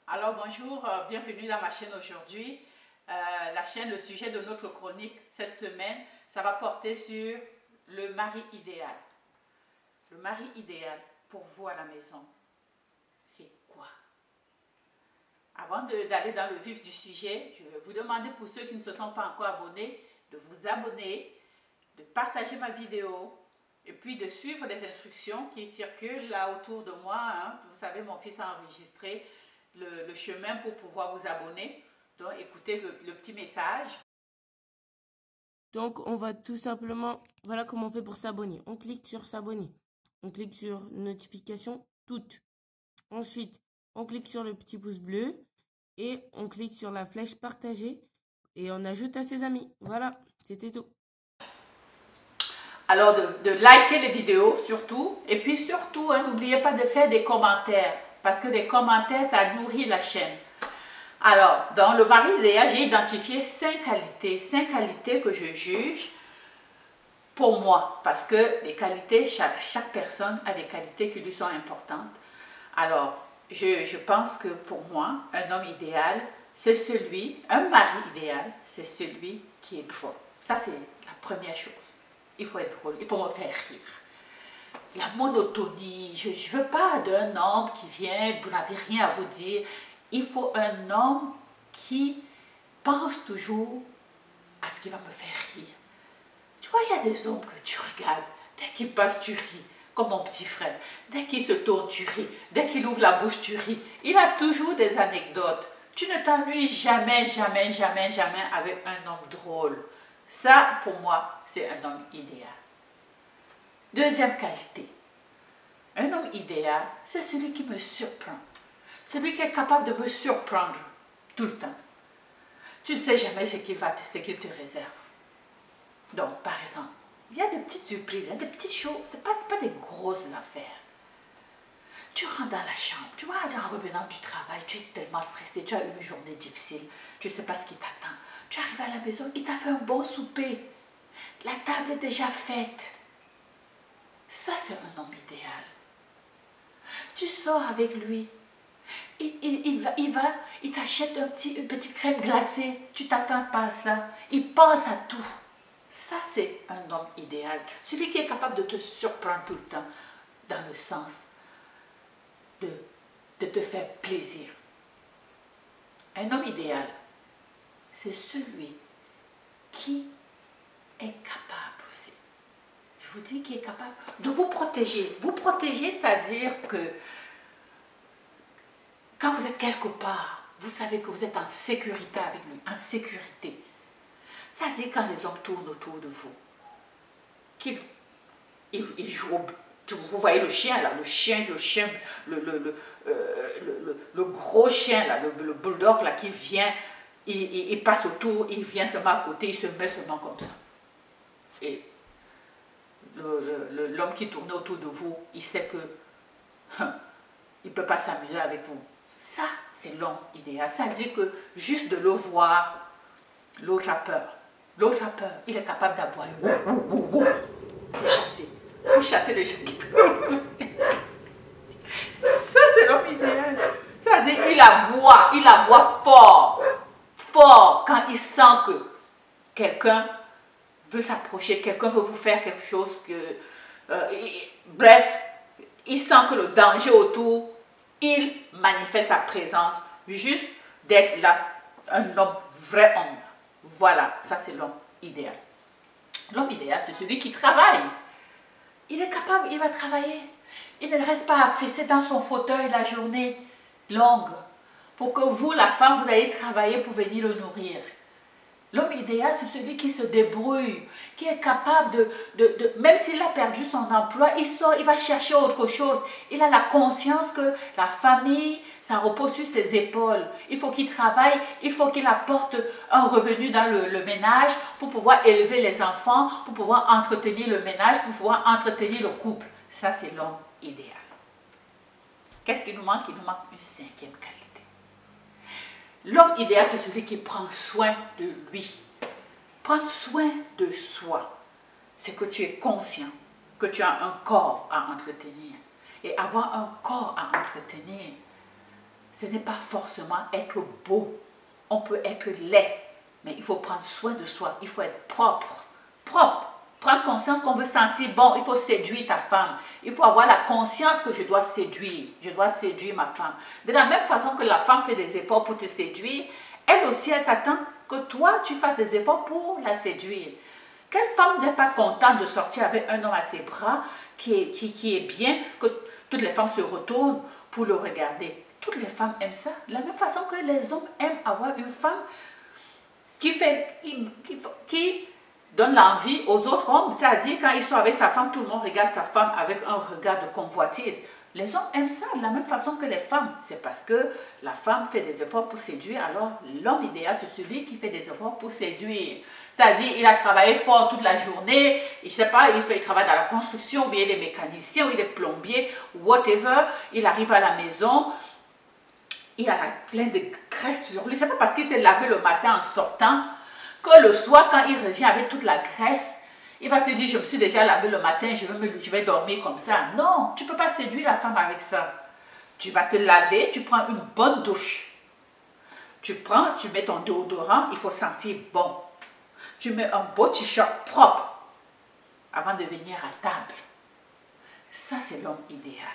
Alors bonjour, bienvenue dans ma chaîne aujourd'hui. La chaîne, le sujet de notre chronique cette semaine, ça va porter sur le mari idéal. Le mari idéal pour vous à la maison, c'est quoi? Avant d'aller dans le vif du sujet, je vais vous demander pour ceux qui ne se sont pas encore abonnés, de vous abonner, de partager ma vidéo et puis de suivre les instructions qui circulent là autour de moi. Vous savez, mon fils a enregistré le chemin pour pouvoir vous abonner. Donc, écoutez le petit message. Donc, on va tout simplement, voilà comment on fait pour s'abonner. On clique sur s'abonner. On clique sur notification toutes. Ensuite, on clique sur le petit pouce bleu et on clique sur la flèche partager et on ajoute à ses amis. Voilà, c'était tout. Alors, de liker les vidéos surtout. Et puis surtout, n'oubliez pas de faire des commentaires. Parce que les commentaires, ça nourrit la chaîne. Alors, dans le mari idéal, j'ai identifié 5 qualités que je juge pour moi. Parce que les qualités, chaque personne a des qualités qui lui sont importantes. Alors, je pense que pour moi, un homme idéal, c'est celui, un mari idéal, c'est celui qui est drôle. Ça, c'est la première chose. Il faut être drôle, il faut me faire rire. La monotonie, je ne veux pas d'un homme qui vient, vous n'avez rien à vous dire. Il faut un homme qui pense toujours à ce qui va me faire rire. Tu vois, il y a des hommes que tu regardes, dès qu'il passe, tu ris, comme mon petit frère. Dès qu'il se tourne, tu ris. Dès qu'il ouvre la bouche, tu ris. Il a toujours des anecdotes. Tu ne t'ennuies jamais, jamais, jamais, jamais avec un homme drôle. Ça, pour moi, c'est un homme idéal. Deuxième qualité. Un homme idéal, c'est celui qui me surprend. Celui qui est capable de me surprendre tout le temps. Tu ne sais jamais ce qu'il te réserve. Donc, par exemple, il y a des petites surprises, il y a des petites choses, ce n'est pas des grosses affaires. Tu rentres dans la chambre, tu vois, en revenant du travail, tu es tellement stressé, tu as eu une journée difficile, tu ne sais pas ce qui t'attend. Tu arrives à la maison, il t'a fait un bon souper. La table est déjà faite. Ça, c'est un homme idéal. Tu sors avec lui. Il t'achète une petite crème glacée. Tu t'attends pas à ça. Il pense à tout. Ça, c'est un homme idéal. Celui qui est capable de te surprendre tout le temps, dans le sens de te faire plaisir. Un homme idéal, c'est celui qui est capable aussi. Je vous dis qu'il est capable de vous protéger. Vous protéger, c'est-à-dire que quand vous êtes quelque part, vous savez que vous êtes en sécurité avec lui, en sécurité. C'est-à-dire quand les hommes tournent autour de vous, qu'ils jouent au... Vous voyez le chien là, le gros chien là, le bulldog là qui vient, il passe autour, il vient seulement à côté, il se met seulement comme ça. Et l'homme qui tourne autour de vous, il sait que il ne peut pas s'amuser avec vous. Ça, c'est l'homme idéal. Ça dit que juste de le voir, l'autre a peur. L'autre a peur. Il est capable d'aboyer pour chasser les gens qui tournent. Ça, c'est l'homme idéal. Ça veut dire qu'il aboie fort. Fort quand il sent que quelqu'un veut s'approcher, quelqu'un veut vous faire quelque chose bref, il sent que le danger autour, il manifeste sa présence juste d'être là, un homme, vrai homme. Voilà, ça c'est l'homme idéal. L'homme idéal, c'est celui qui travaille. Il est capable, il va travailler. Il ne reste pas affaissé dans son fauteuil la journée longue pour que vous, la femme, vous ayez travaillé pour venir le nourrir. L'homme idéal, c'est celui qui se débrouille, qui est capable même s'il a perdu son emploi, il sort, il va chercher autre chose. Il a la conscience que la famille, ça repose sur ses épaules. Il faut qu'il travaille, il faut qu'il apporte un revenu dans le ménage pour pouvoir élever les enfants, pour pouvoir entretenir le ménage, pour pouvoir entretenir le couple. Ça, c'est l'homme idéal. Qu'est-ce qu'il nous manque? Il nous manque une cinquième qualité. L'homme idéal, c'est celui qui prend soin de lui. Prendre soin de soi, c'est que tu es conscient que tu as un corps à entretenir. Et avoir un corps à entretenir, ce n'est pas forcément être beau. On peut être laid, mais il faut prendre soin de soi. Il faut être propre. Propre. Prendre conscience qu'on veut sentir bon. Il faut séduire ta femme. Il faut avoir la conscience que je dois séduire. Je dois séduire ma femme. De la même façon que la femme fait des efforts pour te séduire, elle aussi, elle s'attend que toi, tu fasses des efforts pour la séduire. Quelle femme n'est pas contente de sortir avec un homme à ses bras qui est bien, que toutes les femmes se retournent pour le regarder? Toutes les femmes aiment ça. De la même façon que les hommes aiment avoir une femme qui donne l'envie aux autres hommes. C'est-à-dire, quand ils sont avec sa femme, tout le monde regarde sa femme avec un regard de convoitise. Les hommes aiment ça de la même façon que les femmes. C'est parce que la femme fait des efforts pour séduire, alors l'homme idéal, c'est celui qui fait des efforts pour séduire. C'est-à-dire, il a travaillé fort toute la journée, je ne sais pas, il travaille dans la construction, ou bien il est mécanicien, ou il est plombier, whatever. Il arrive à la maison, il a plein de graisse sur lui. C'est pas parce qu'il s'est lavé le matin en sortant que le soir, quand il revient avec toute la graisse, il va se dire, je me suis déjà lavé le matin, je vais dormir comme ça. Non, tu ne peux pas séduire la femme avec ça. Tu vas te laver, tu prends une bonne douche. Tu mets ton déodorant, il faut sentir bon. Tu mets un beau t-shirt propre avant de venir à table. Ça, c'est l'homme idéal.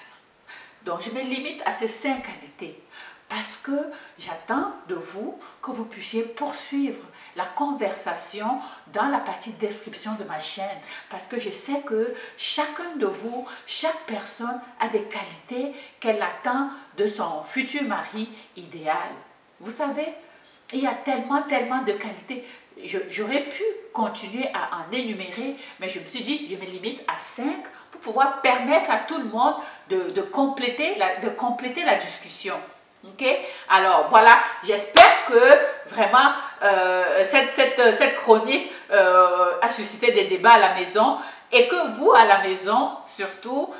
Donc, je me limite à ces 5 qualités. Parce que j'attends de vous que vous puissiez poursuivre la conversation dans la partie description de ma chaîne. Parce que je sais que chacun de vous, chaque personne a des qualités qu'elle attend de son futur mari idéal. Vous savez, il y a tellement de qualités. J'aurais pu continuer à en énumérer, mais je me suis dit, je me limite à 5 pour pouvoir permettre à tout le monde de compléter la discussion. Ok, alors voilà, j'espère que vraiment cette chronique a suscité des débats à la maison et que vous à la maison surtout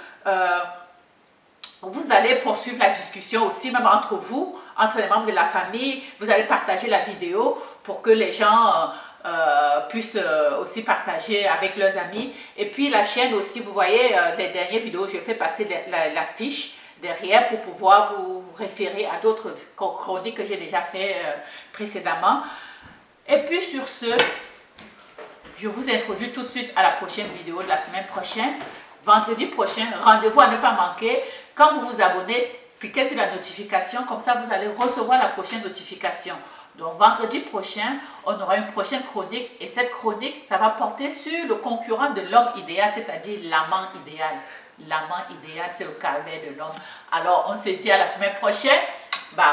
vous allez poursuivre la discussion aussi même entre vous, entre les membres de la famille. Vous allez partager la vidéo pour que les gens puissent aussi partager avec leurs amis. Et puis la chaîne aussi, vous voyez les dernières vidéos, je fais passer la fiche derrière pour pouvoir vous référer à d'autres chroniques que j'ai déjà fait précédemment. Et puis sur ce, je vous introduis tout de suite à la prochaine vidéo de la semaine prochaine. Vendredi prochain, rendez-vous à ne pas manquer. Quand vous vous abonnez, cliquez sur la notification, comme ça vous allez recevoir la prochaine notification. Donc vendredi prochain, on aura une prochaine chronique et cette chronique, ça va porter sur le concurrent de l'homme idéal, c'est-à-dire l'amant idéal. L'amant idéal, c'est le calvaire de l'homme. Alors, on se dit à la semaine prochaine. Bye.